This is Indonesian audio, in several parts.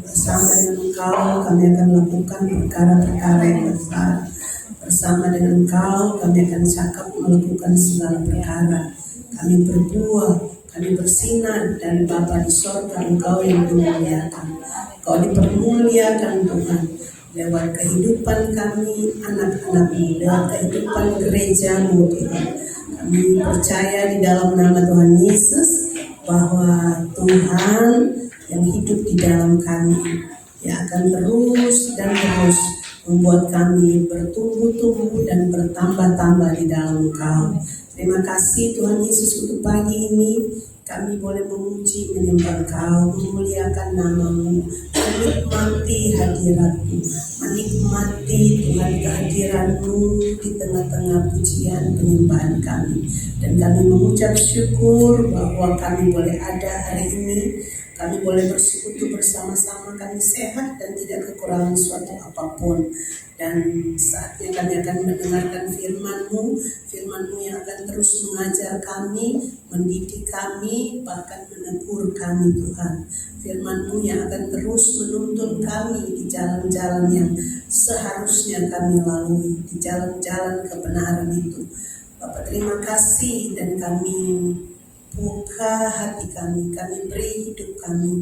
Bersama dengan Engkau kami akan melakukan perkara-perkara yang besar. Bersama dengan Engkau kami akan cakap melakukan segala perkara. Kami berbuah, kami bersinar, dan Bapa di sorga Engkau yang dimuliakan. Engkau dipermuliakan Tuhan lewat kehidupan kami anak-anak-Mu, lewat kehidupan gereja-Mu Tuhan. Kami percaya di dalam nama Tuhan Yesus bahwa Tuhan yang hidup di dalam kami yang akan terus dan terus membuat kami bertumbuh-tumbuh dan bertambah-tambah di dalam Engkau. Terima kasih Tuhan Yesus untuk pagi ini kami boleh memuji, menyembah Engkau, memuliakan nama-Mu, menikmati hadirat-Mu, menikmati Tuhan kehadiran-Mu di tengah-tengah pujian penyembahan kami. Dan kami mengucap syukur bahwa kami boleh ada hari ini. Kami boleh bersekutu bersama-sama, kami sehat dan tidak kekurangan suatu apapun. Dan saatnya kami akan mendengarkan firman-Mu, firman-Mu yang akan terus mengajar kami, mendidik kami, bahkan menegur kami Tuhan. Firman-Mu yang akan terus menuntun kami di jalan-jalan yang seharusnya kami lalui, di jalan-jalan kebenaran itu. Bapak terima kasih dan kami buka hati kami beri hidup kami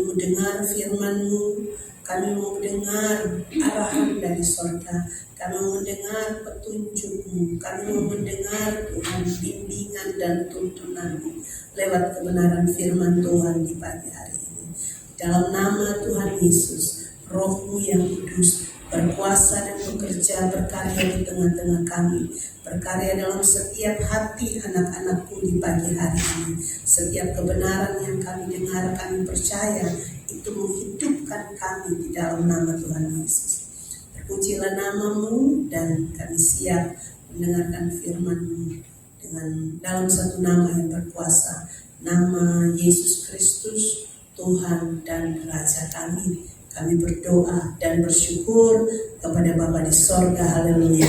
mendengar firman-Mu, kami mau mendengar arahan dari surga, kami mau mendengar petunjuk-Mu, kami mau mendengar Tuhan bimbingan dan tuntunan-Mu lewat kebenaran firman Tuhan di pagi hari ini. Dalam nama Tuhan Yesus, Roh-Mu yang kudus berkuasa dan bekerja berkarya di tengah-tengah kami, berkarya dalam setiap hati anak-anak-Mu di pagi hari ini. Setiap kebenaran yang kami dengar, kami percaya itu menghidupkan kami di dalam nama Tuhan Yesus. Terpujilah nama-Mu dan kami siap mendengarkan firman-Mu dengan dalam satu nama yang berkuasa, nama Yesus Kristus, Tuhan dan Raja kami. Kami berdoa dan bersyukur kepada Bapa di sorga. Haleluya.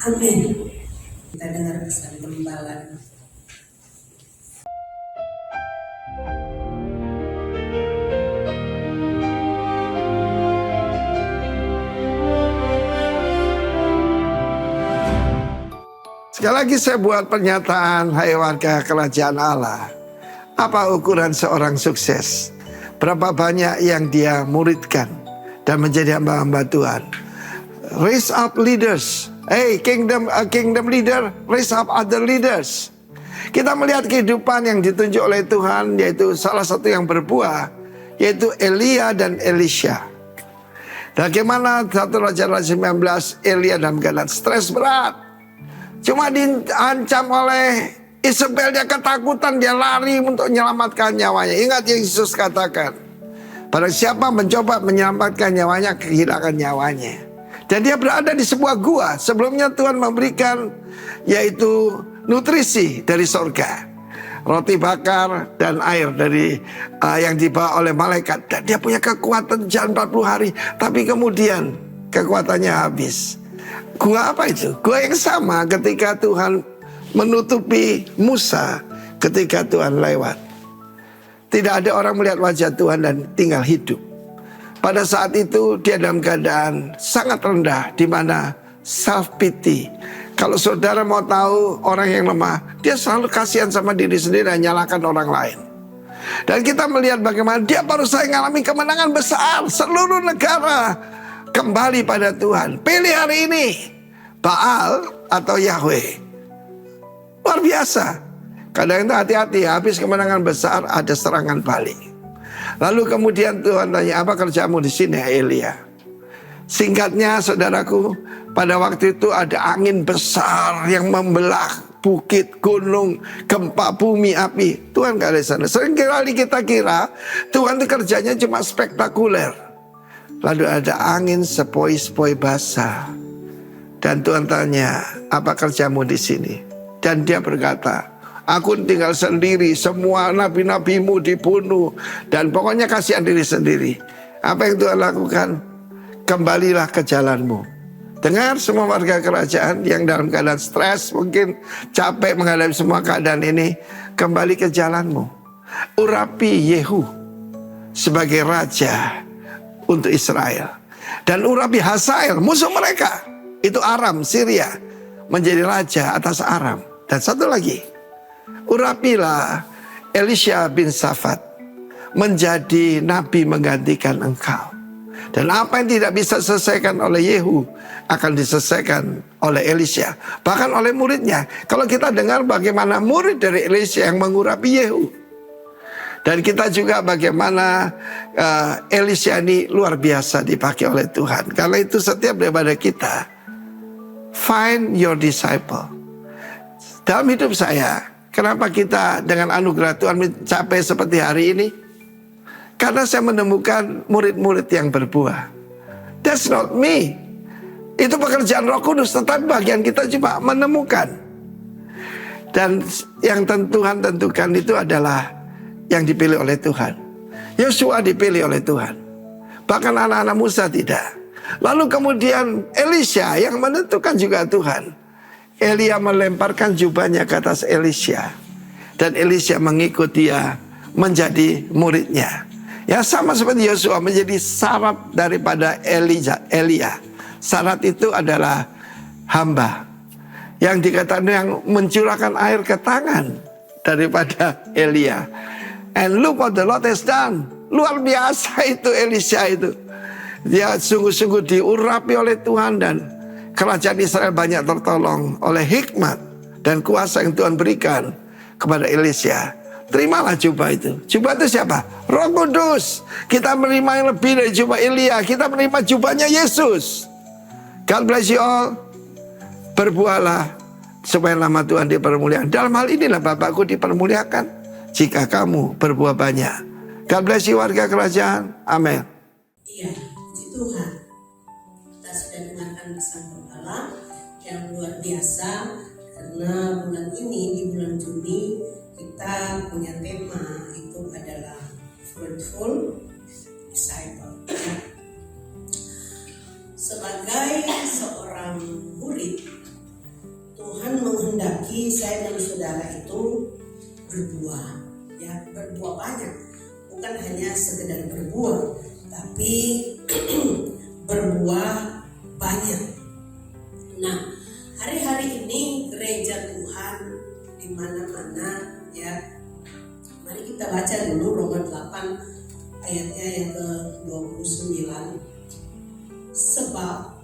Amin. Kita dengar pesan gembala. Sekali lagi saya buat pernyataan, hai warga kerajaan Allah. Apa ukuran seorang sukses? Berapa banyak yang dia muridkan dan menjadi hamba-hamba Tuhan? Raise up leaders. Hey, kingdom leader, raise up other leaders. Kita melihat kehidupan yang ditunjuk oleh Tuhan, yaitu salah satu yang berbuah, yaitu Elia dan Elisha. Bagaimana 1 Raja-Raja 19, Elia dalam keadaan stres berat. Cuma diancam oleh Isabel, dia ketakutan, dia lari untuk menyelamatkan nyawanya. Ingat yang Yesus katakan, barang siapa mencoba menyelamatkan nyawanya, kehilangan nyawanya. Dan dia berada di sebuah gua. Sebelumnya Tuhan memberikan yaitu nutrisi dari sorga, roti bakar dan air dari yang dibawa oleh malaikat. Dan dia punya kekuatan jalan 40 hari. Tapi kemudian kekuatannya habis. Gua apa itu? Gua yang sama ketika Tuhan menutupi Musa ketika Tuhan lewat. Tidak ada orang melihat wajah Tuhan dan tinggal hidup. Pada saat itu dia dalam keadaan sangat rendah, di mana self pity. Kalau saudara mau tahu orang yang lemah, dia selalu kasihan sama diri sendiri dan nyalakan orang lain. Dan kita melihat bagaimana dia baru saja mengalami kemenangan besar. Seluruh negara kembali pada Tuhan. Pilih hari ini, Baal atau Yahweh. Luar biasa. Kadang itu hati-hati, habis kemenangan besar ada serangan balik. Lalu kemudian Tuhan tanya, apa kerjamu di sini Elia? Singkatnya saudaraku, pada waktu itu ada angin besar yang membelah bukit, gunung, gempa bumi, api. Tuhan gak ada di sana. Seringkali kita kira Tuhan itu kerjanya cuma spektakuler. Lalu ada angin sepoi-sepoi basah. Dan Tuhan tanya, apa kerjamu di sini? Dan dia berkata, aku tinggal sendiri, semua nabi-nabimu dibunuh. Dan pokoknya kasihan diri sendiri. Apa yang Tuhan lakukan? Kembalilah ke jalanmu. Dengar semua warga kerajaan yang dalam keadaan stres, mungkin capek menghadapi semua keadaan ini. Kembali ke jalanmu. Urapi Yehu sebagai raja untuk Israel. Dan urapi Hazael, musuh mereka, itu Aram, Syria, menjadi raja atas Aram. Dan satu lagi, urapilah Elisha bin Safat menjadi nabi menggantikan engkau. Dan apa yang tidak bisa diselesaikan oleh Yehu akan diselesaikan oleh Elisha, bahkan oleh muridnya. Kalau kita dengar bagaimana murid dari Elisha yang mengurapi Yehu, dan kita juga bagaimana Elisha ini luar biasa dipakai oleh Tuhan. Karena itu setiap daripada kita, find your disciple. Dalam hidup saya, kenapa kita dengan anugerah Tuhan mencapai seperti hari ini? Karena saya menemukan murid-murid yang berbuah. That's not me. Itu pekerjaan Roh Kudus, tetapi bagian kita cuma menemukan. Dan yang Tuhan tentukan itu adalah yang dipilih oleh Tuhan. Yosua dipilih oleh Tuhan. Bahkan anak-anak Musa tidak. Lalu kemudian Elisha yang menentukan juga Tuhan. Elia melemparkan jubahnya ke atas Elisha. Dan Elisha mengikut dia menjadi muridnya. Ya, sama seperti Yosua menjadi syarat daripada Elia. Syarat itu adalah hamba. Yang dikatakan yang mencurahkan air ke tangan daripada Elia. And look what the Lord has done. Luar biasa itu Elisha itu. Dia sungguh-sungguh diurapi oleh Tuhan, dan kerajaan Israel banyak tertolong oleh hikmat dan kuasa yang Tuhan berikan kepada Elisha. Terimalah jubah itu. Jubah itu siapa? Roh Kudus. Kita menerima yang lebih dari jubah Elia. Kita menerima jubahnya Yesus. God bless you all. Berbuahlah supaya nama Tuhan dipermuliakan. Dalam hal inilah Bapakku dipermuliakan jika kamu berbuah banyak. God bless you warga kerajaan. Amin. Iya, puji Tuhan. Kita sudah dengarkan pesan Kepala yang luar biasa. Karena bulan ini, di bulan Juni, kita punya tema itu adalah fruitful disciple. Sebagai seorang murid, Tuhan menghendaki saya dan saudara itu berbuah, ya, berbuah banyak. Bukan hanya sekedar berbuah, tapi berbuah banyak. Nah, hari-hari ini gereja Tuhan di mana-mana, ya. Mari kita baca dulu Roma 8 ayatnya yang ke-29. Sebab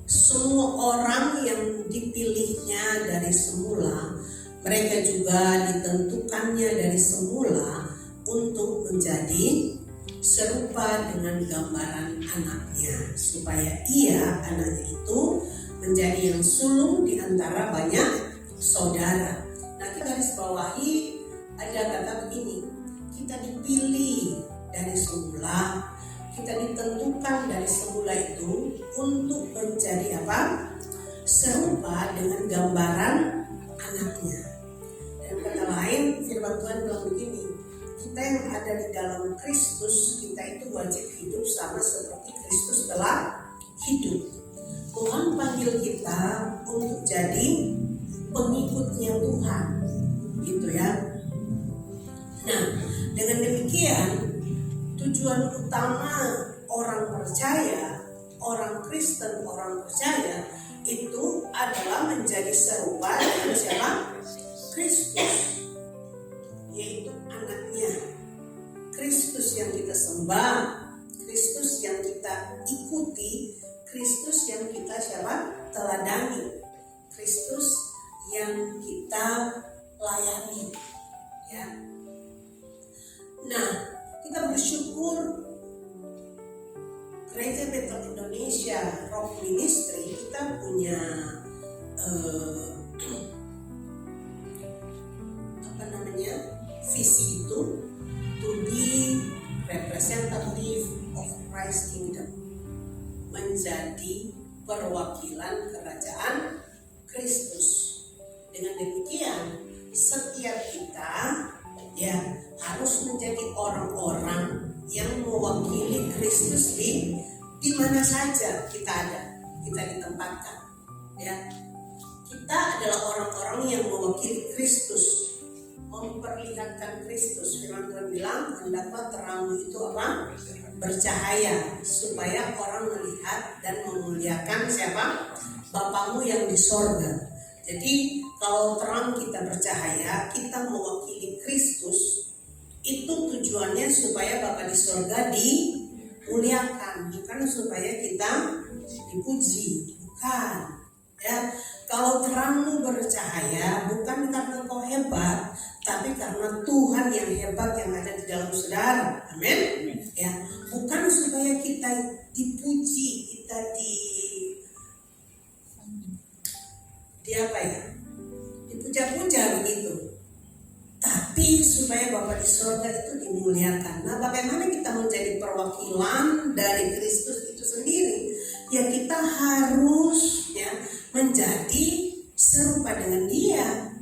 semua orang yang dipilihnya dari semula, mereka juga ditentukannya dari semula untuk menjadi serupa dengan gambaran anaknya, supaya ia, anaknya itu, menjadi yang sulung di antara banyak saudara. Nah, kita garis bawahi ada kata begini, kita dipilih dari semula, kita ditentukan dari semula itu untuk menjadi apa? Serupa dengan gambaran anaknya. Dan kata lain, firman Tuhan bilang begini, kita yang ada di dalam Kristus, kita itu wajib hidup sama seperti Kristus telah hidup. Tuhan panggil kita untuk jadi pengikutnya Tuhan, gitu ya. Nah, dengan demikian tujuan utama orang percaya, orang Kristen, orang percaya itu adalah menjadi serupa dengan siapa? Kristus, yaitu anaknya. Kristus yang kita sembah, Kristus yang kita ikuti, Kristus yang kita siapa? Teladani, Kristus yang kita layani, ya. Nah, kita bersyukur Gereja Betel Indonesia Rock Ministry kita punya visi itu to be representative of Christ Kingdom, menjadi perwakilan kerajaan Kristus. Dengan demikian setiap kita ya harus menjadi orang-orang yang mewakili Kristus di mana saja kita ada, kita ditempatkan, ya. Kita adalah orang-orang yang mewakili Kristus, memperlihatkan Kristus. Firman Tuhan bilang, hendaklah terangmu itu apa? Bercahaya, supaya orang melihat dan memuliakan siapa? Bapamu yang di sorga. Jadi kalau terang kita bercahaya, kita mewakili Kristus. Itu tujuannya supaya Bapa di sorga dimuliakan, bukan supaya kita dipuji, bukan. Ya, kalau terangmu bercahaya bukan karena kau hebat, tapi karena Tuhan yang hebat yang ada di dalam saudara. Amin. Ya, bukan supaya kita dipuji, kita di apa ya? Dipuja-puja begitu. Tapi supaya Bapa di sorga itu dimuliakan. Nah, bagaimana kita menjadi perwakilan dari Kristus itu sendiri? Ya, kita harus ya menjadi serupa dengan Dia.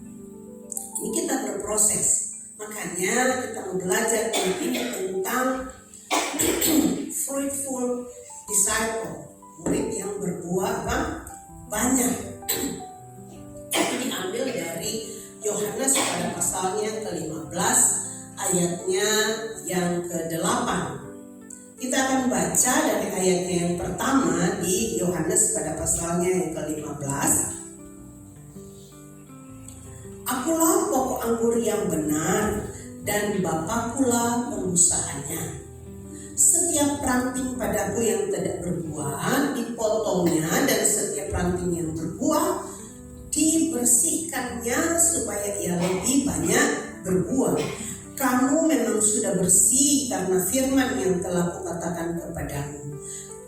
Ini kita berproses. Makanya kita mau belajar ini tentang fruitful disciple, murid yang berbuah banyak. Itu diambil dari Yohanes pada pasalnya ke-15 ayatnya yang ke-8. Kita akan baca dari ayatnya yang pertama di Yohanes pada pasalnya yang ke-15. Akulah pokok anggur yang benar dan Bapakulah pengusahanya. Setiap ranting padaku yang tidak berbuah dipotongnya, dan setiap ranting yang berbuah dibersihkannya supaya ia lebih banyak berbuah. Kamu memang sudah bersih karena firman yang telah kukatakan kepadamu.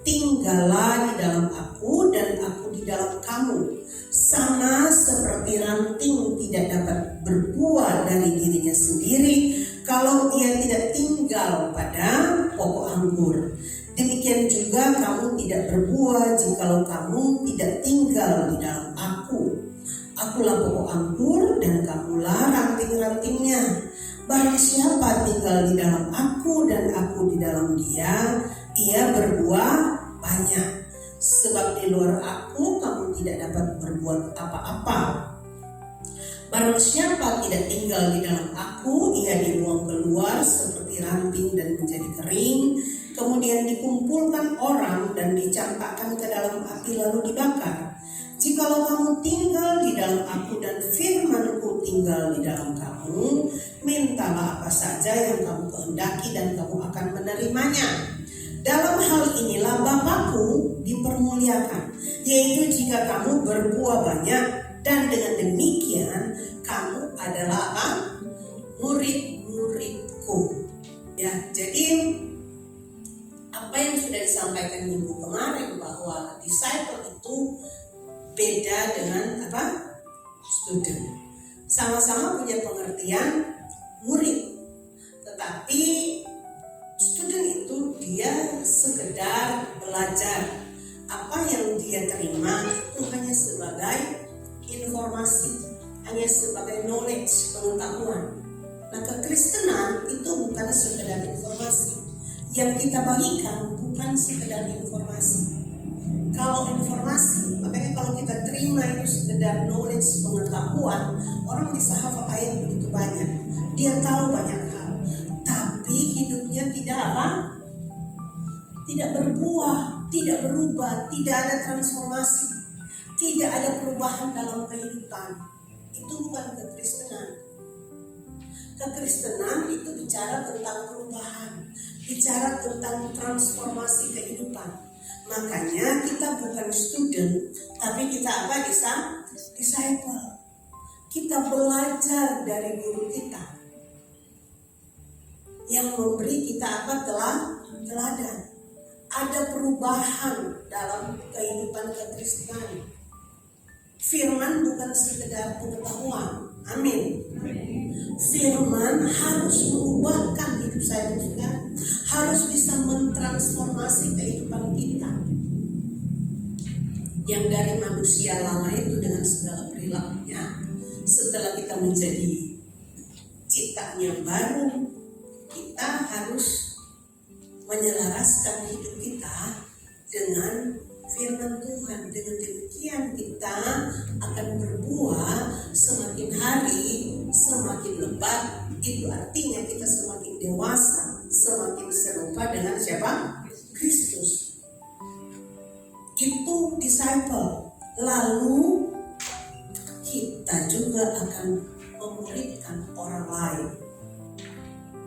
Tinggallah di dalam aku dan aku di dalam kamu. Sama seperti ranting tidak dapat berbuah dari dirinya sendiri kalau ia tidak tinggal pada pokok anggur. Demikian juga kamu tidak berbuah jikalau kamu tidak tinggal di dalam aku. Akulah pokok anggur dan kamulah ranting-rantingnya. Barang siapa tinggal di dalam aku dan aku di dalam dia, ia berbuah banyak. Sebab di luar aku kamu tidak dapat berbuat apa-apa. Barang siapa tidak tinggal di dalam aku, ia dibuang keluar seperti ranting dan menjadi kering, kemudian dikumpulkan orang dan dicampakkan ke dalam api lalu dibakar. Jikalau kamu tinggal di dalam aku dan firman-Ku tinggal di dalam kamu, mintalah apa saja yang kamu kehendaki dan kamu akan menerimanya. Dalam hal inilah Bapa-Ku dipermuliakan, yaitu jika kamu berbuah banyak, dan dengan demikian kamu adalah apa? Murid-murid-Ku. Ya, jadi apa yang sudah disampaikan minggu kemarin bahwa disciple itu beda dengan apa? Student. Sama-sama punya pengertian murid, tetapi student itu dia sekedar belajar. Apa yang dia terima itu hanya sebagai informasi, hanya sebagai knowledge, pengetahuan. Nah, kekristenan itu bukan sekedar informasi. Yang kita bagikan bukan sekedar informasi. Kalau informasi, makanya kalau kita terima itu sekedar knowledge, pengetahuan, orang bisa hafal ayat begitu banyak. Dia tahu banyak hal, tapi hidupnya tidak apa? Tidak berbuah, tidak berubah, tidak ada transformasi, tidak ada perubahan dalam kehidupan. Itu bukan kekristenan. Kekristenan itu bicara tentang perubahan, bicara tentang transformasi kehidupan. Makanya kita bukan student, tapi kita apa? Disciple. Kita belajar dari guru kita yang memberi kita apa? Teladan. Ada perubahan dalam kehidupan kekristenan. Firman bukan sekedar pengetahuan. Amin. Firman harus mengubahkan hidup saya dan saudara, harus bisa mentransformasi kehidupan kita yang dari manusia lama itu dengan segala perilakunya. Setelah kita menjadi ciptaan yang baru, kita harus menyelaraskan hidup kita dengan firman Tuhan. Dengan demikian kita akan berbuah semakin hari semakin bertobat, itu artinya kita semakin dewasa, semakin serupa dengan siapa? Kristus. Itu disciple. Lalu kita juga akan memuridkan orang lain.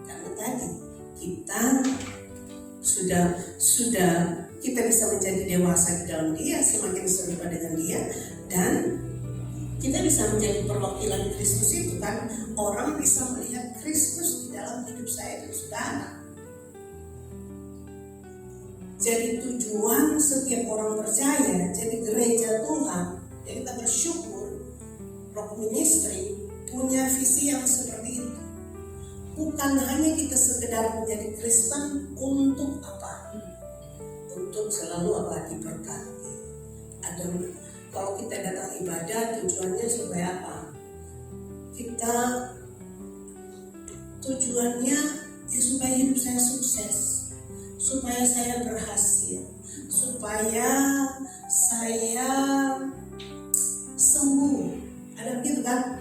Karena tadi kita sudah kita bisa menjadi dewasa di dalam Dia, semakin serupa dengan Dia, dan kita bisa menjadi perwakilan Kristus itu kan. Orang bisa melihat Kristus di dalam hidup saya dan saudara. Jadi tujuan setiap orang percaya, jadi gereja Tuhan, ya kita bersyukur Rock Ministry punya visi yang seperti itu. Bukan hanya kita sekedar menjadi Kristen untuk apa? Untuk selalu apa? Diberkati. Kalau kita datang ibadah, tujuannya supaya apa? Kita tujuannya ya supaya hidup saya sukses, supaya saya berhasil, supaya saya sembuh. Ada begitu kan?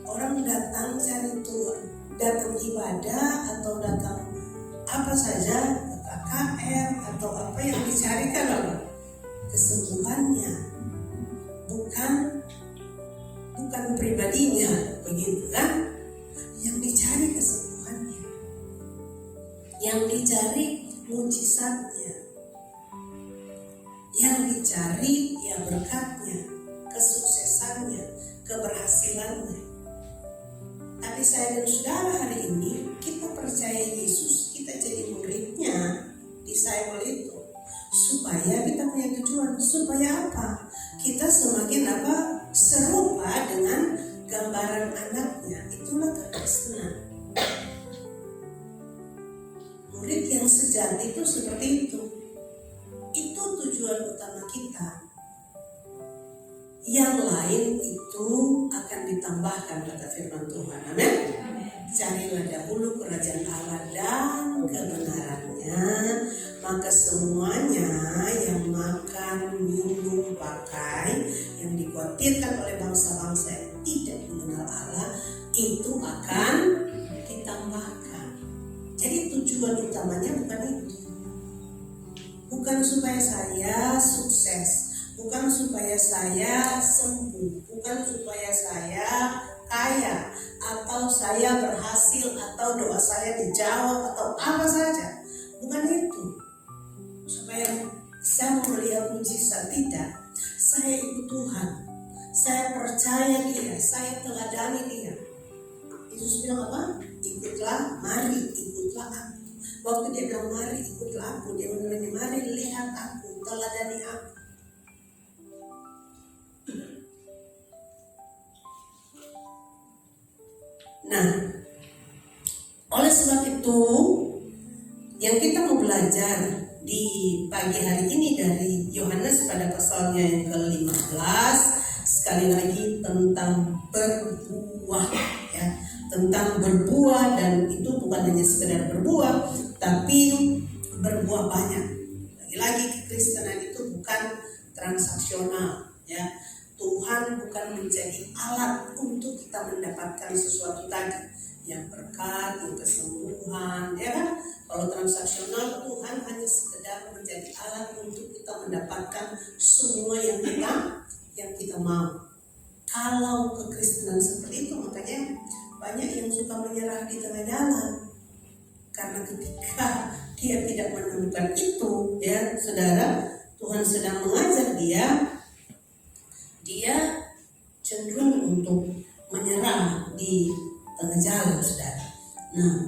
Orang datang cari Tuhan, datang ibadah atau datang apa saja, KKR atau apa yang dicarikan apa? Kesembuhannya, bukan pribadinya, begitu kan? Yang dicari kesembuhannya, yang dicari mujizatnya, yang dicari ya berkatnya, kesuksesannya, keberhasilannya. Tapi saya dan saudara hari ini kita percaya Yesus, kita jadi muridnya, disciple itu, supaya kita punya tujuan, supaya apa? Kita semakin apa? Serupa dengan gambaran anaknya. Itulah kekristenan. Murid yang sejati itu seperti itu. Itu tujuan utama kita. Yang lain itu akan ditambahkan, kata firman Tuhan. Amin. Carilah dahulu kerajaan Allah dan kebenarannya, maka semuanya yang makan, minum, pakai, yang dikhawatirkan oleh bangsa-bangsa yang tidak mengenal Allah, itu akan ditambahkan. Jadi tujuan utamanya bukan itu. Bukan supaya saya sukses, bukan supaya saya sembuh, bukan supaya saya kaya, atau saya berhasil, atau doa saya dijawab, atau apa saja. Bukan itu. Supaya saya melihat mujizat, tidak. Saya ikut Tuhan, saya percaya Dia, saya teladani Dia. Yesus bilang apa? Ikutlah, mari ikutlah aku. Waktu Dia bilang mari ikutlah aku, Dia bilang mari lihat aku, teladani aku. Nah, oleh sebab itu yang kita mau belajar di pagi hari ini dari Yohanes pada pasalnya yang ke-15, sekali lagi tentang berbuah, ya, tentang berbuah, dan itu bukan hanya sekedar berbuah, tapi berbuah banyak. Lagi-lagi kekristenan itu bukan transaksional, ya. Tuhan bukan menjadi alat untuk kita mendapatkan sesuatu tadi, yang berkat, yang kesembuhan, ya kan? Kalau transaksional, Tuhan hanya sekedar menjadi alat untuk kita mendapatkan semua yang kita mau. Kalau kekristenan seperti itu, makanya banyak yang suka menyerah di tengah jalan. Karena ketika dia tidak menemukan itu, ya saudara, Tuhan sedang mengajar dia cenderung untuk menyerah di tengah jalan, saudara. Nah,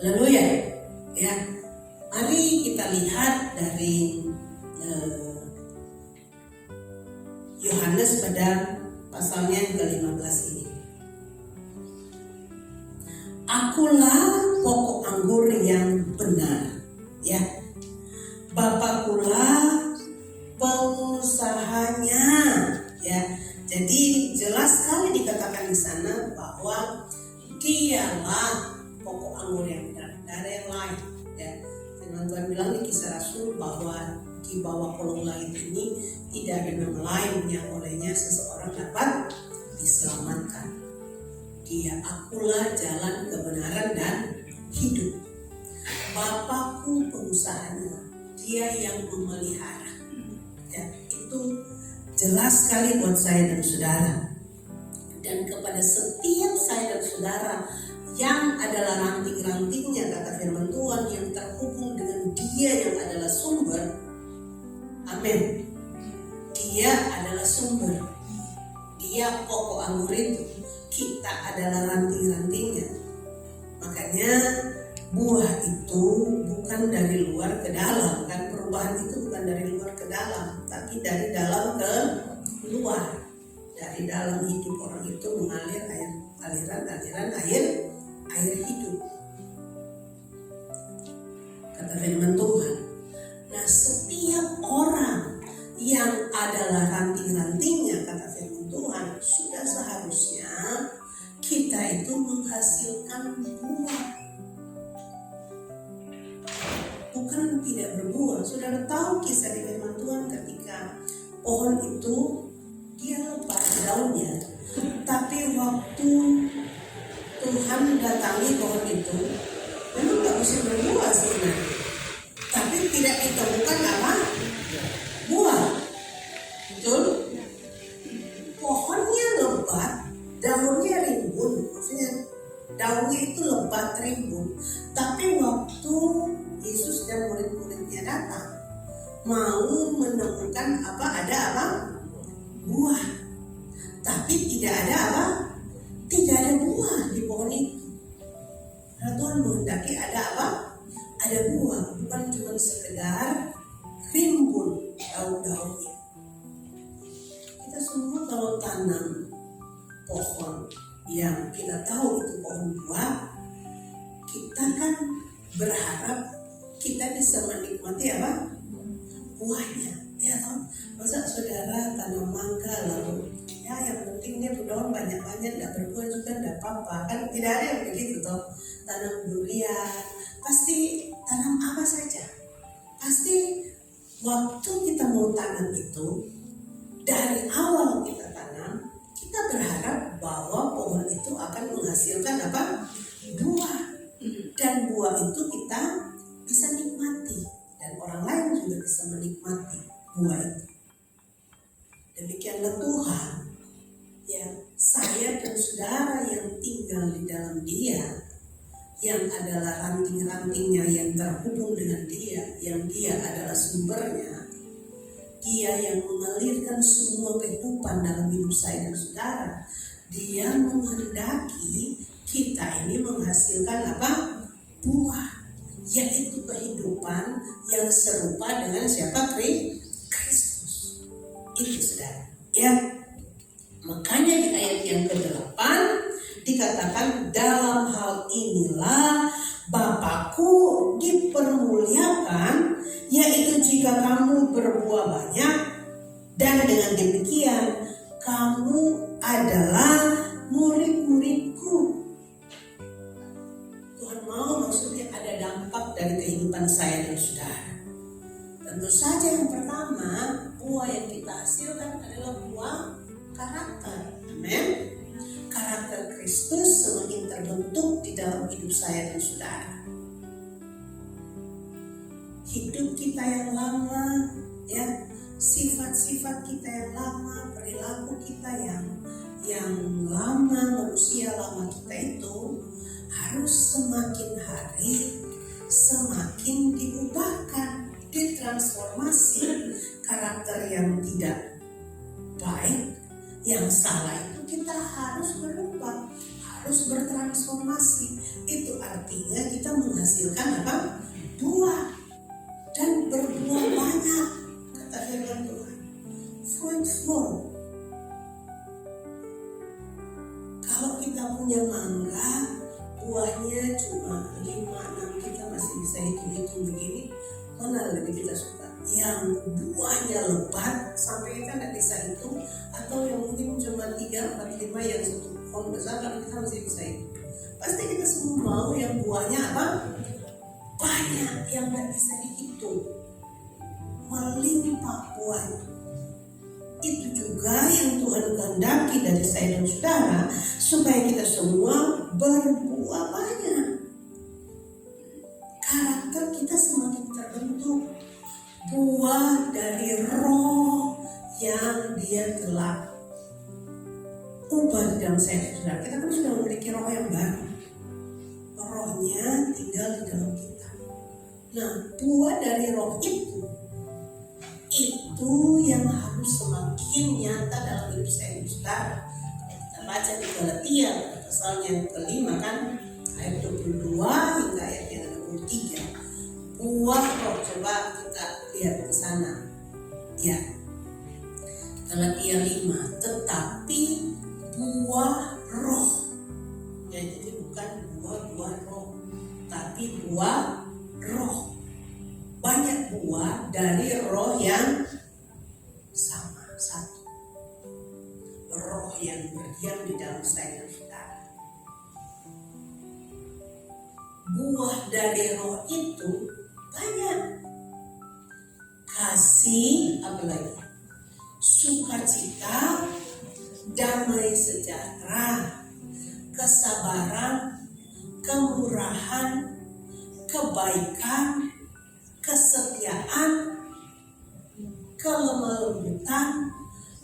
haleluya, ya. Mari kita lihat dari Yohanes pada pasalnya yang ke-15 ini. Akulah pokok anggur yang benar, ya. Bapakulah pengusahanya, ya. Jadi jelas sekali dikatakan di sana bahwa Dialah pokok anggur yang benar, dari yang lain, ya. Firman Tuhan bilang di Kisah Rasul bahwa di bawah kolong langit ini tidak ada nama lain yang olehnya seseorang dapat diselamatkan. Dia akulah jalan kebenaran dan hidup. Bapakku pengusahanya, dia yang memelihara. Ya, itu jelas sekali buat saya dan saudara. Dan kepada setiap saya dan saudara yang adalah ranting-rantingnya, kata firman Tuhan, yang terhubung dengan dia yang adalah sumber. Amin. Dia adalah sumber. Dia pokok anggur itu. Kita adalah ranting-rantingnya. Makanya buah itu bukan dari luar ke dalam, kan? Perubahan itu bukan dari luar ke dalam, tapi dari dalam ke luar. Dari dalam hidup orang itu mengalir aliran air hidup. Kata firman Tuhan. Nah, setiap orang yang adalah ranting-rantingnya, kata firman Tuhan, sudah seharusnya kita itu menghasilkan buah. Bukan tidak berbuah. Saudara tahu kisah di firman Tuhan ketika pohon itu dia lepas daunnya, tapi waktu Tuhan datangi pohon itu memang gak bisa berbuah sebenarnya, tapi tidak ditemukan apa? Buah. Betul? Pohonnya lebat, daunnya rimbun, maksudnya daunnya itu lebat rimbun, tapi waktu Yesus dan murid-muridnya datang mau menemukan ada apa? Buah. Tapi tidak ada apa? Tidak ada buah di pohon itu. Karena Tuhan menghendaki ada apa? Ada buah, bukan cuma sekedar rimbun daun-daunnya. Kita semua kalau tanam pohon yang kita tahu itu pohon buah, kita kan berharap kita bisa menikmati apa? Buahnya. Ya toh, masa saudara tanam mangga lalu ya yang penting dia berdaun banyak-banyak, tidak berbuah juga tidak apa-apa, kan tidak ada yang begitu toh. Tanam durian, pasti tanam apa saja, pasti waktu kita mau tanam itu dari awal kita tanam, kita berharap bahwa pohon itu akan menghasilkan apa? Buah. Dan buah itu kita bisa nikmati dan orang lain juga bisa menikmati buah itu. Demikianlah Tuhan, ya, saya dan saudara yang tinggal di dalam Dia, yang adalah ranting-rantingnya yang terhubung dengan Dia, yang Dia adalah sumbernya, Dia yang mengalirkan semua kehidupan dalam hidup saya dan saudara. Dia menghendaki kita ini menghasilkan apa? Buah, yaitu kehidupan yang serupa dengan siapa? Kristus. Itu saudara, ya. Makanya di ayat yang ke-8 dikatakan, dalam hal inilah Bapakku dipermuliakan, yaitu jika kamu berbuah banyak, dan dengan demikian kamu adalah murid-muridku. Tuhan mau maksudnya ada dampak dari kehidupan saya dan saudara. Tentu saja yang pertama, buah yang kita hasilkan adalah buah karakter. Amin. Karakter Kristus semakin terbentuk di dalam hidup saya dan saudara. Hidup kita yang lama, ya, sifat-sifat kita yang lama, perilaku kita yang lama, manusia lama kita itu harus semakin hari semakin diubahkan, ditransformasi. Karakter yang tidak baik, yang salah itu kita harus berubah, harus bertransformasi. Itu artinya kita menghasilkan apa? Buah, dan berbuah banyak, kata firman Tuhan. Fruitful. Kalau kita punya mangga, buahnya cuma 5-6, kita masih bisa hitung-hitung begini, mana lebih kita suka? Yang buahnya lebat sampai kita nggak bisa hitung, atau yang mungkin cuma 3-4-5 yang satu pohon besar, tapi kita masih bisa hitung. Pasti kita semua mau yang buahnya apa? Banyak, yang nggak bisa dihitung, melimpah buahnya. itu juga yang Tuhan kehendaki dari saya dan saudara, supaya kita semua berbuah banyak. Karakter kita semakin terbentuk. Buah dari roh yang dia telah ubah di dalam saya dan saudara. Kita kan sudah memiliki roh yang baru. Rohnya tinggal di dalam kita. Nah, buah dari roh itu yang harus semakin nyata dalam hidup saya dan saudara. Kita baca di Galatia pasal yang ke-5 kan, ayat 22 hingga ayat yang 23. Buah roh, coba kita lihat ke sana. Ya. Galatia 5, tetapi buah roh. Ya, jadi bukan buah roh, tapi buah roh. Banyak buah dari roh yang sama, satu. Roh yang berdiam di dalam saya dan saudara. Buah dari roh itu banyak. Kasih, apalagi? Sukacita, damai sejahtera, kesabaran, kemurahan, kebaikan, kesetiaan, kelemah lembutan,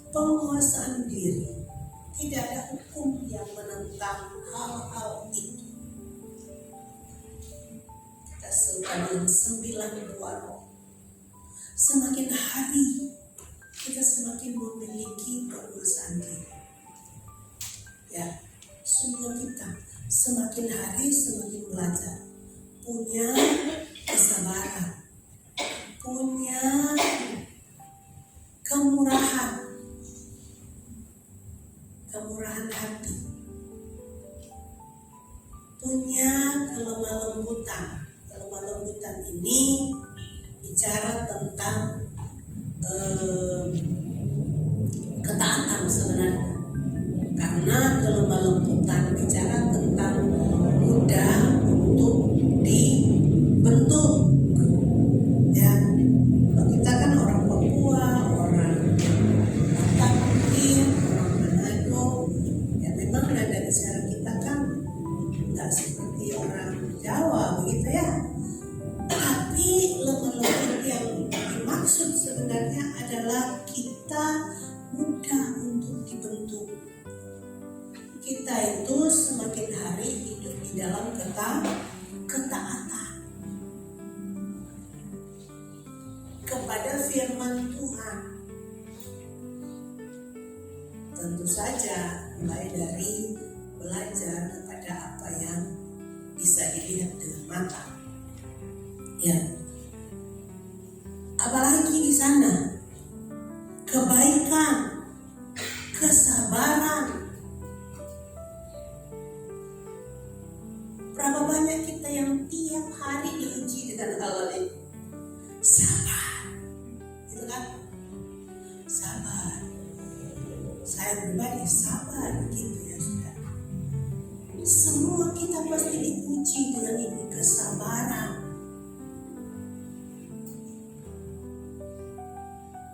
penguasaan diri. Tidak ada hukum yang menentang hal-hal itu. Kita suka dengan 9 buah roh. Semakin hari kita semakin memiliki penguasaan diri. Ya, semua kita semakin hari semakin belajar, punya kesabaran, punya kemurahan hati, punya kelemah lembutan. Kelemah lembutan ini bicara tentang ketaatan sebenarnya, karena kelemah lembutan bicara tentang mudah untuk dibentuk. Ya, kita kan orang Papua, orang Batak mungkin, orang Manado, ya memang nada bicara kita kan nggak seperti orang Jawa begitu ya. Tapi lemah lembut yang dimaksud sebenarnya adalah kita mudah untuk dibentuk. Kita itu semakin hari hidup di dalam ketaatan kepada firman Tuhan. Tentu saja mulai dari belajar kepada apa yang bisa dilihat dengan mata. Ya. Apalagi di sana kebaikan, kesabaran. Berapa banyak kita yang tiap hari diuji dengan hal ini? Sabar, gitu kan? Sabar. Saya pribadi sabar, gitu ya sudah. Semua kita pasti diuji dengan ini, kesabaran,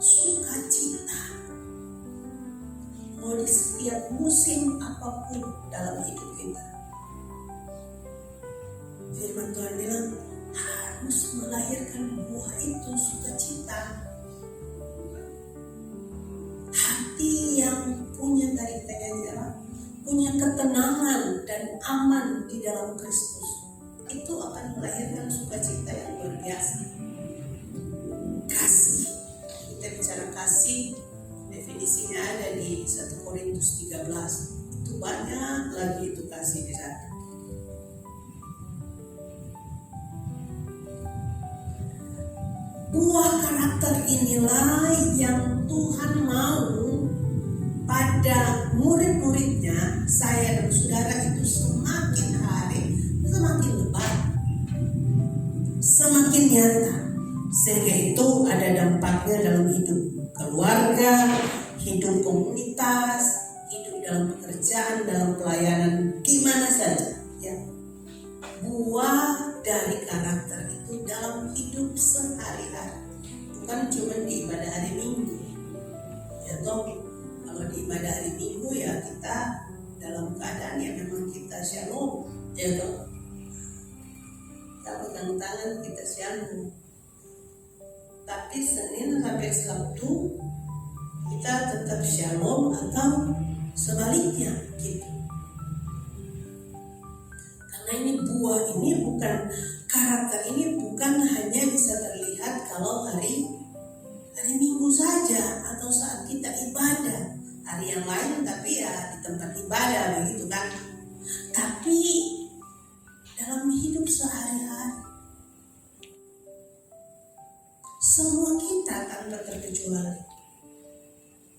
sukacita. Mau di setiap musim apapun dalam hidup kita. Firman Tuhan bilang harus melahirkan buah itu, sukacita. Hati yang punya punya ketenangan dan aman di dalam Kristus, itu akan melahirkan sukacita yang luar biasa. Kasih, kita bicara kasih, definisinya ada di 1 Korintus 13. Itu banyak lagi itu kasih di sana. Buah karakter inilah yang Tuhan mau pada murid-muridnya, saya dan saudara itu semakin hari semakin lebat, semakin nyata, sehingga itu ada dampaknya dalam hidup keluarga, hidup komunitas, hidup dalam pekerjaan, dalam pelayanan, di mana saja. Ya. Buah dari karakter itu dalam hidup sehari-hari, bukan cuma di ibadah hari Minggu. Ya toh, kalau di ibadah hari Minggu ya kita dalam keadaan yang memang kita shalom, ya toh. Kita pegang tangan, kita shalom. Tapi Senin sampai Sabtu kita tetap shalom atau sebaliknya gitu. Karena ini buah ini bukan, karakter ini bukan hanya bisa terlihat kalau hari Minggu saja atau saat kita ibadah. Hari yang lain tapi ya di tempat ibadah begitu kan. Tapi dalam hidup sehari-hari semua kita tanpa terkecuali,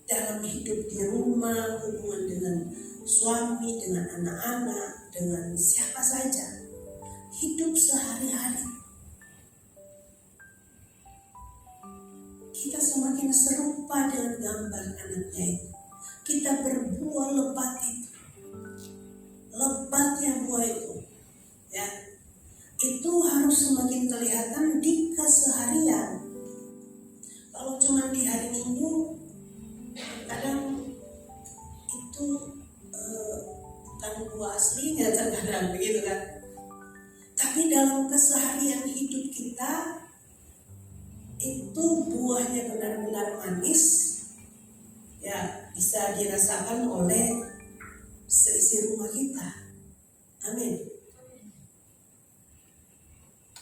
dalam hidup di rumah, hubungan dengan suami, dengan anak-anak, dengan siapa saja, hidup sehari-hari kita semakin serupa dengan gambar anaknya itu. Kita berbuah lebat itu, lebatnya buah itu, ya, itu harus semakin kelihatan di keseharian. Kalau cuma di hari Minggu, kadang itu bukan buah aslinya terkadang begitu kan. Tapi dalam keseharian hidup kita itu buahnya benar-benar manis, ya bisa dirasakan oleh seisi rumah kita. Amin.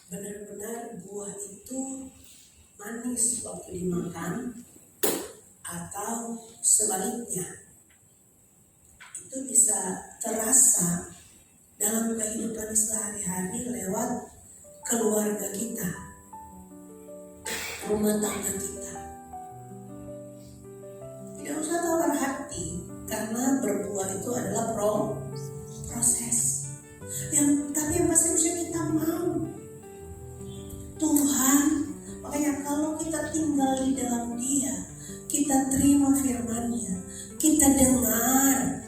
Benar-benar buah itu manis waktu dimakan, atau sebaliknya itu bisa terasa dalam kehidupan sehari-hari lewat keluarga kita, rumah tangga kita. Tidak usah tawar hati, karena berbuah itu adalah proses. Tapi yang pasti bisa kita mau. Tuhan, makanya kalau kita tinggal di dalam Dia, kita terima firman-Nya, kita dengar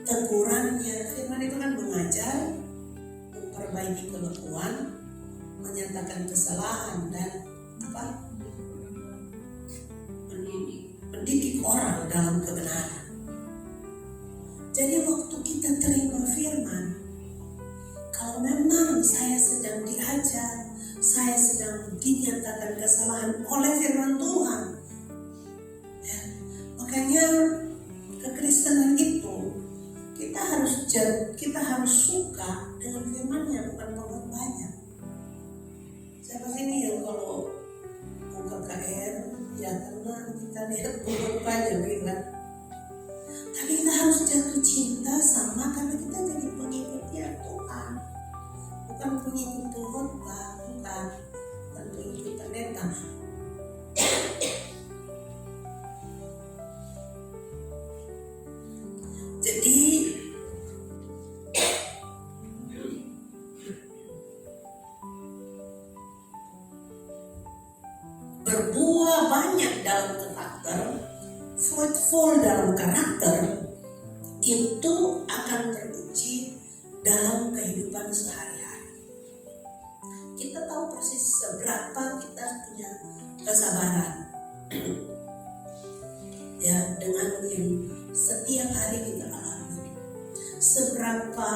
tegurannya. Firman itu kan mengajar, memperbaiki kelakuan, menyatakan kesalahan, dan mendidik orang dalam kebenaran. Jadi waktu kita terima firman, kalau memang saya sedang diajar, saya sedang dinyatakan kesalahan oleh firman Tuhan, ya, makanya kekristenan itu kita harus suka dengan firman-Nya, bukan pengorbanannya. Siapa sini yang kalau mau KKR ya karena kita lihat pengorbanannya begitu kan? Tapi kita harus jatuh cinta sama karena kita jadi pengikutnya Tuhan, bukan pengikut pengorban, bukan pengikut pendeta. Jadi berbuah banyak dalam karakter, fruitful dalam karakter, itu akan teruji dalam kehidupan sehari-hari. Kita tahu persis seberapa kita punya kesabaran, ya, dengan yang setiap hari kita alami. Seberapa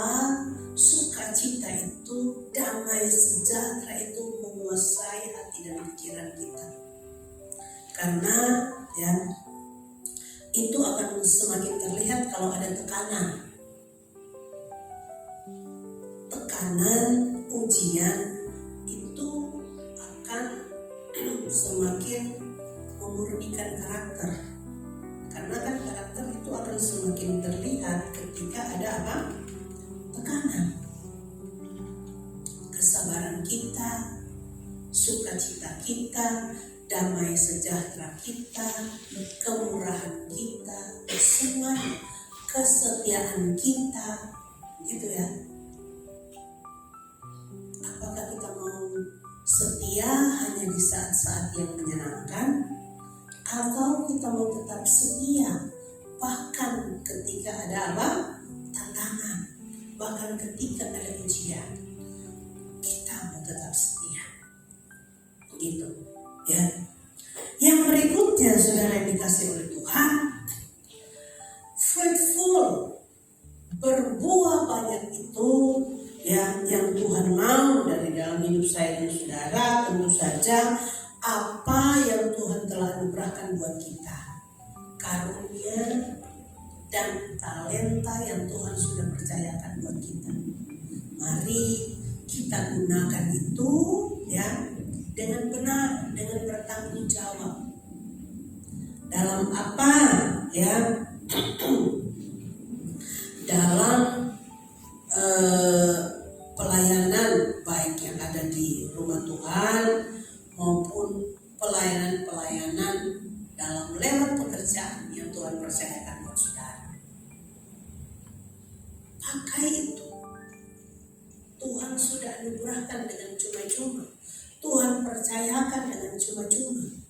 sukacita itu, damai sejahtera itu menguasai hati dan pikiran kita. Karena ya itu akan semakin terlihat kalau ada tekanan, ujian itu akan semakin memurnikan karakter. Karena kan karakter itu akan semakin terlihat ketika ada tekanan. Kesabaran kita, sukacita kita, damai sejahtera kita, kemurahan kita, semua kesetiaan kita, gitu ya. Apakah kita mau setia hanya di saat-saat yang menyenangkan, atau kita mau tetap setia bahkan ketika ada tantangan, bahkan ketika ada ujian, kita mau tetap setia, gitu ya. Yang berikutnya, saudara yang dikasihi dikasih oleh Tuhan, fruitful, berbuah banyak itu yang Tuhan mau dari dalam hidup saya dan saudara. Tentu saja apa yang Tuhan telah anugerahkan buat kita, karunia dan talenta yang Tuhan sudah percayakan buat kita, mari kita gunakan itu ya dengan benar, dengan bertanggung jawab. Dalam apa ya? Dalam pelayanan baik yang ada di rumah Tuhan maupun pelayanan dalam lewat pekerjaan yang Tuhan percayakan buat saudara. Pakai itu. Tuhan sudah anugerahkan dengan cuma-cuma. Tuhan percayakan dengan cuma-cuma.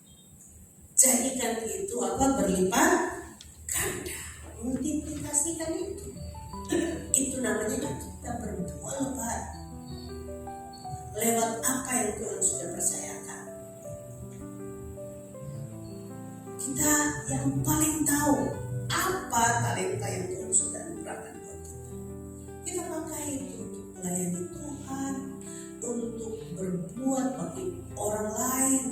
Jadikan itu berlipat ganda. Multiplikasikan itu. Itu namanya kita berbuah lebat lewat apa yang Tuhan sudah percayakan. Kita yang paling tahu apa talenta yang Tuhan sudah anugerahkan buat kita. Kita pakai itu untuk melayani Tuhan, untuk berbuat bagi orang lain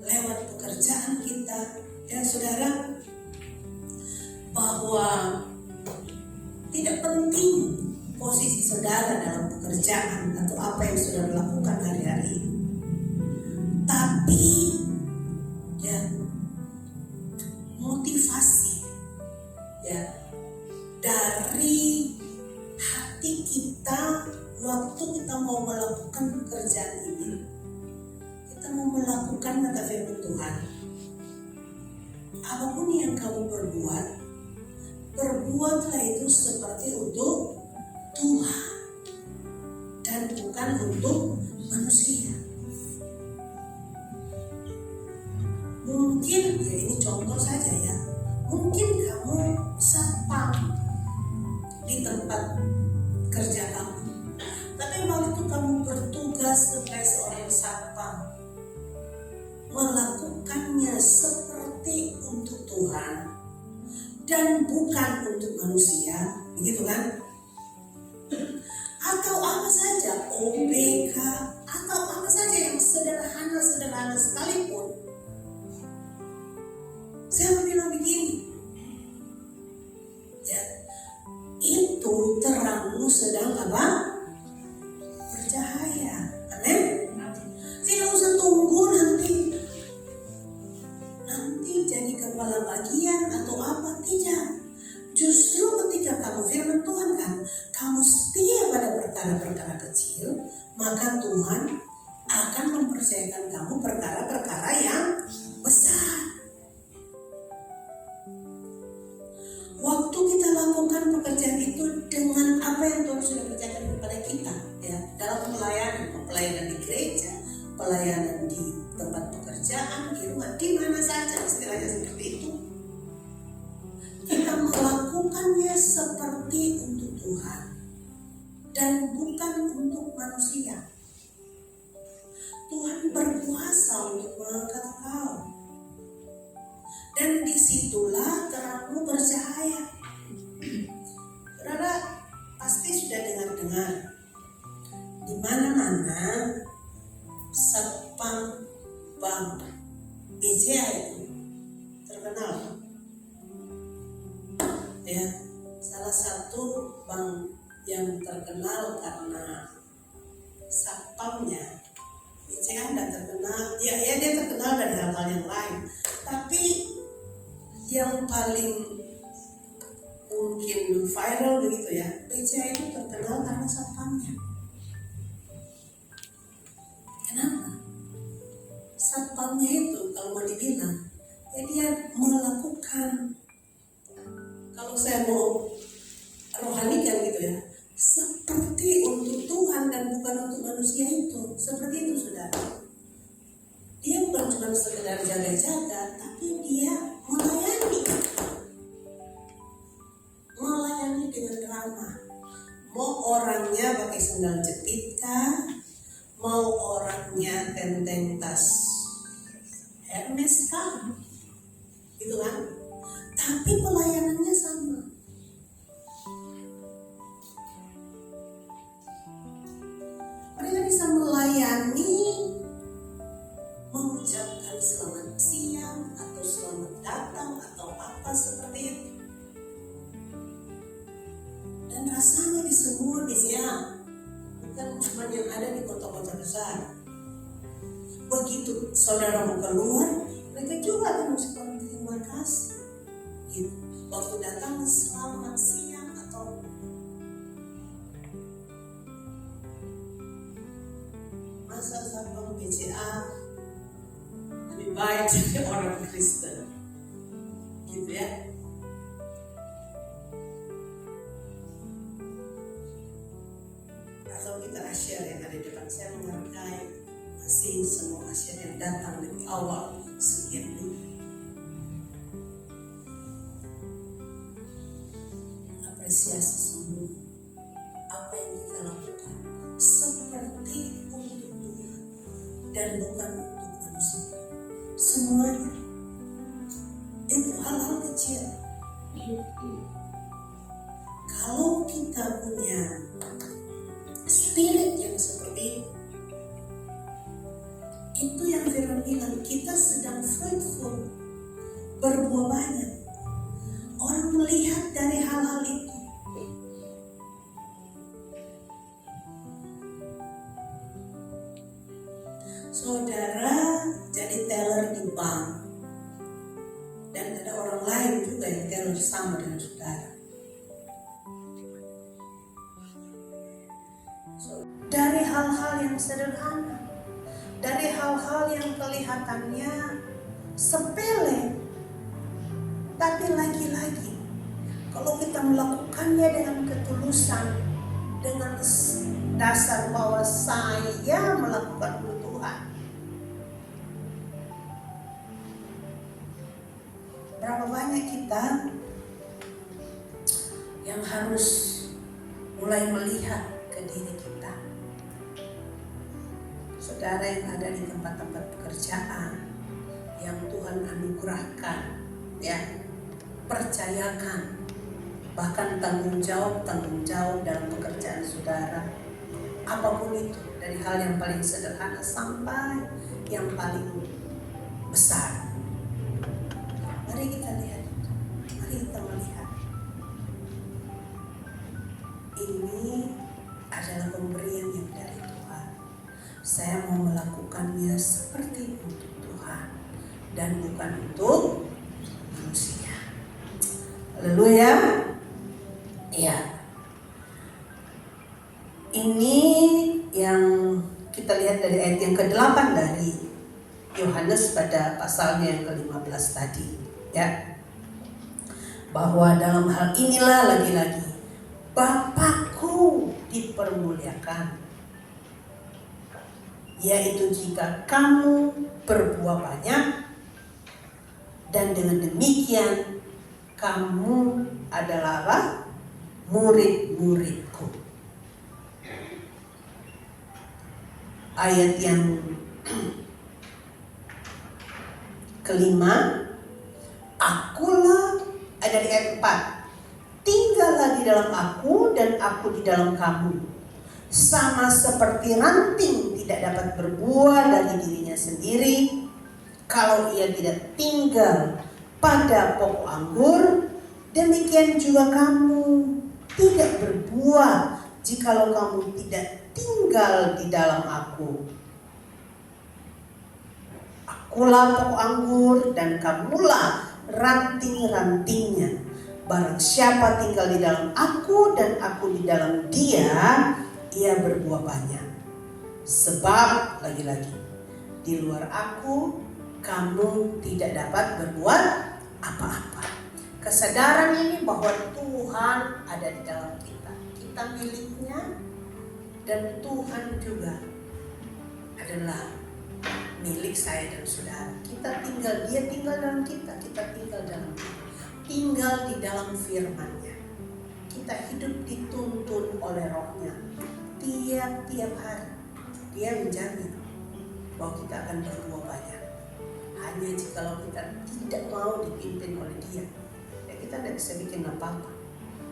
lewat pekerjaan kita. Ya saudara, bahwa tidak penting posisi saudara dalam pekerjaan atau apa yang saudara lakukan hari-hari ini. Tapi ya motivasi ya dari hati kita waktu kita mau melakukan pekerjaan ini. Kita mau melakukan kata firman Tuhan. Apapun yang kamu berbuatlah itu seperti untuk Tuhan dan bukan untuk manusia. Mungkin ya ini contoh saja ya. Mungkin kamu satpam di tempat kerja kamu. Tapi waktu kamu bertugas sebagai seorang satpam, melakukannya seperti untuk Tuhan dan bukan untuk manusia, begitu kan? Atau apa saja, OBK, atau apa saja yang sederhana sekalipun. Saya mau bilang begini, ya, itu terangmu sedang bercahaya. Amin. Tidak usah tunggu nanti jadi kepala bagian atau apa, tidak. Justru ketika kamu firman Tuhan kan, kamu setia pada perkara-perkara kecil, maka Tuhan akan mempercayakan kamu perkara-perkara yang besar. Waktu kita lakukan pekerjaan itu dengan apa yang Tuhan sudah percayakan kepada kita, ya, dalam pelayanan di gereja, pelayanan di tempat pekerjaan, di rumah, di mana saja istilahnya seperti itu. Kita melakukannya seperti untuk Tuhan dan bukan untuk manusia. Tuhan berkuasa untuk mengangkat kau, dan disitulah terangmu bercahaya. Saudara pasti sudah dengar di mana-mana satpam bank BCA itu terkenal. Ya, salah satu bank yang terkenal karena satpamnya. BCA tidak terkenal, ya dia terkenal dari hal-hal yang lain. Tapi yang paling mungkin viral begitu ya, BCA itu terkenal karena satpamnya. Kenapa? Satpamnya itu kalau mau dibilang, ya dia melakukan, kalau saya mau rohanikan gitu ya, seperti untuk Tuhan dan bukan untuk manusia itu. Seperti itu saudara. Dia bukan cuma sekedar jaga-jaga, tapi dia melayani dengan ramah. Mau orangnya pakai sandal jepit kah, mau orangnya tenteng tas Hermes kah, gitu kan? Tapi pelayanannya sama. Mereka bisa melayani, mengucapkan selamat siang atau selamat datang atau apa seperti itu. Dan rasanya di semua bukan cuma yang ada di kota-kota besar. Begitu saudara mau keluar, mereka juga akan mengucapkan terima kasih. Gitu. Waktu datang selamat siang atau masa satpam BCA lebih baik jadi orang Kristen, gitu ya. Atau kita asyir yang ada di depan, saya menghargai masih semua asyir yang datang dari awal sekian dulu. Apresiasi sungguh apa yang kita lakukan seperti untuk Tuhan dan bukan untuk manusia. Semuanya itu hal-hal kecil. Kalau kita punya spirit yang seperti itu yang Firman bilang, kita sedang fruitful, berbuah banyak. Orang melihat dari hal-hal itu. Saudara jadi teller di bank, dan ada orang lain juga yang teller sama dengan saudara. Dari hal-hal yang sederhana, dari hal-hal yang kelihatannya sepele, tapi lagi-lagi kalau kita melakukannya dengan ketulusan, dengan dasar bahwa saya melakukan untuk Tuhan, berapa banyak kita yang harus mulai melihat ke diri kita. Saudara yang ada di tempat-tempat pekerjaan yang Tuhan anugerahkan, ya, percayakan, bahkan tanggung jawab dalam pekerjaan saudara, apapun itu, dari hal yang paling sederhana sampai yang paling besar. Mari kita lihat, mari kita melihat, ini adalah pemberian yang dari Tuhan. Saya mau melakukannya seperti untuk Tuhan dan bukan untuk manusia. Haleluya. Ya. Ini yang kita lihat dari ayat yang ke-8 dari Yohanes pada pasalnya yang ke-15 tadi, ya. Bahwa dalam hal inilah lagi-lagi Bapakku dipermuliakan, yaitu jika kamu berbuah banyak, dan dengan demikian kamu adalah murid-muridku. Ayat yang kelima, akulah, ada di ayat 4, tinggallah di dalam aku dan aku di dalam kamu. Sama seperti ranting tidak dapat berbuah dari dirinya sendiri kalau ia tidak tinggal pada pokok anggur, demikian juga kamu tidak berbuah jikalau kamu tidak tinggal di dalam aku. Akulah pokok anggur dan kamulah ranting-rantingnya. Barang siapa tinggal di dalam aku dan aku di dalam dia, ia berbuah banyak. Sebab lagi-lagi di luar aku kamu tidak dapat berbuat apa-apa. Kesadaran ini bahwa Tuhan ada di dalam kita, kita miliknya, dan Tuhan juga adalah milik saya dan saudara. Kita tinggal, dia tinggal dalam kita, kita tinggal dalam dia. Tinggal di dalam firman-Nya. Kita hidup dituntun oleh Roh-Nya. Tiap-tiap hari dia menjamin bahwa kita akan berbuah banyak. Hanya jikalau kita tidak mau dipimpin oleh Dia, ya kita tidak bisa bikin apa-apa.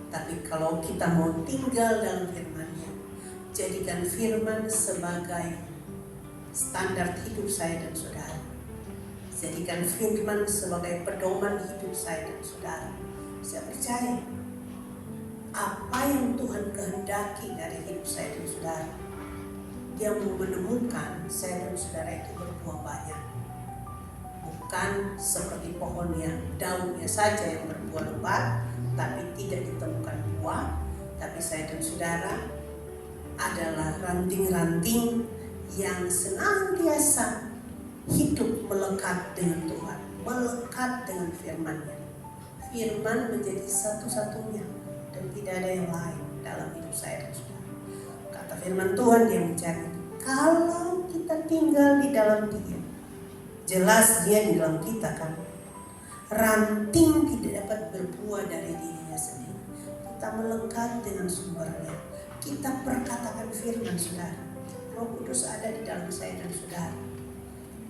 Tapi kalau kita mau tinggal dalam firman-Nya, jadikan firman sebagai standar hidup saya dan saudara. Jadikan firman sebagai pedoman hidup saya dan saudara. Saya percaya apa yang Tuhan kehendaki dari hidup saya dan saudara, Dia mau menemukan saya dan saudara itu berbuah banyak. Bukan seperti pohon yang daunnya saja yang berbuah lebat, tapi tidak ditemukan buah. Tapi saya dan saudara adalah ranting-ranting yang senantiasa hidup melekat dengan Tuhan, melekat dengan firman-Nya. Firman menjadi satu-satunya dan tidak ada yang lain dalam hidup saya dan saudara. Kata firman Tuhan yang mencari, kalau kita tinggal di dalam Dia, jelas Dia di dalam kita kan. Ranting tidak dapat berbuah dari dirinya sendiri. Kita melekat dengan sumbernya. Kita perkatakan firman saudara. Roh Kudus ada di dalam saya dan saudara.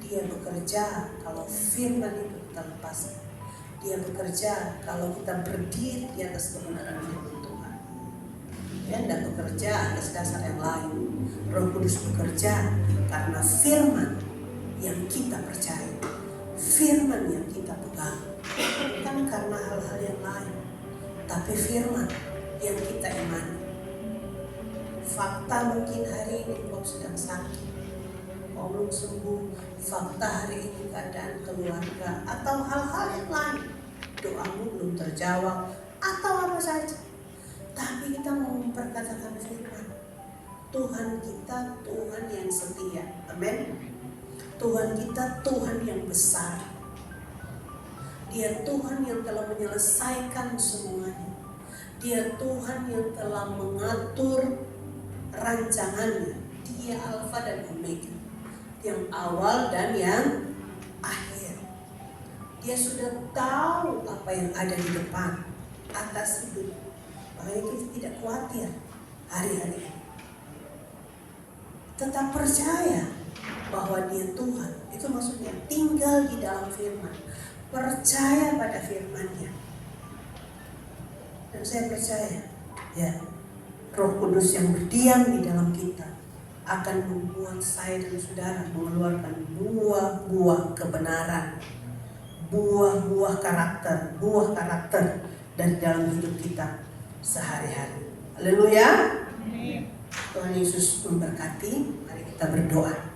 Dia bekerja kalau firman itu kita lepaskan. Dia bekerja kalau kita berdiri di atas kebenaran firman Tuhan. Dia tidak bekerja atas dasar yang lain. Roh Kudus bekerja karena firman yang kita percaya, firman yang kita pegang, bukan karena hal-hal yang lain, tapi firman yang kita imani. Fakta mungkin hari ini kau sedang sakit, kau belum sembuh. Fakta hari ini keadaan keluarga atau hal-hal yang lain, doamu belum terjawab atau apa saja. Tapi kita mau memperkatakan firman. Tuhan kita Tuhan yang setia. Amin. Tuhan kita Tuhan yang besar. Dia Tuhan yang telah menyelesaikan semuanya. Dia Tuhan yang telah mengatur rancangannya. Dia Alfa dan Omega, yang awal dan yang akhir. Dia sudah tahu apa yang ada di depan atas hidup. Makanya kita tidak khawatir hari-hari ini. Tetap percaya bahwa Dia Tuhan. Itu maksudnya tinggal di dalam firman, percaya pada firman-Nya. Dan saya percaya ya, Roh Kudus yang berdiam di dalam kita akan membuat saya dan saudara mengeluarkan buah-buah kebenaran, buah-buah karakter dari dalam hidup kita sehari-hari. Haleluya. Tuhan Yesus memberkati. Mari kita berdoa.